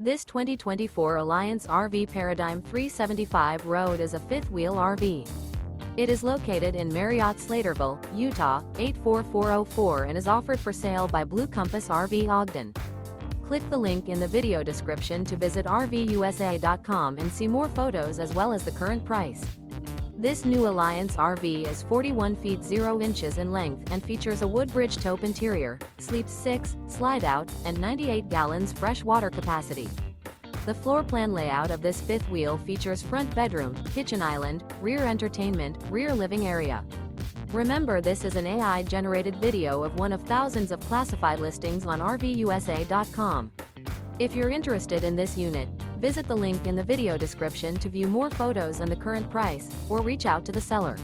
This 2024 Alliance RV Paradigm 375 Road is a fifth-wheel RV. It is located in Marriott-Slaterville, Utah, 84404 and is offered for sale by Blue Compass RV Ogden. Click the link in the video description to visit RVUSA.com and see more photos as well as the current price. This new Alliance RV is 41 feet 0 inches in length and features a WOODBRIDGE TAUPE interior, sleeps 6, slide-out, and 98 gallons fresh water capacity. The floor plan layout of this fifth wheel features front bedroom, kitchen island, rear entertainment, rear living area. Remember, this is an AI-generated video of one of thousands of classified listings on RVUSA.com. If you're interested in this unit, visit the link in the video description to view more photos and the current price, or reach out to the seller.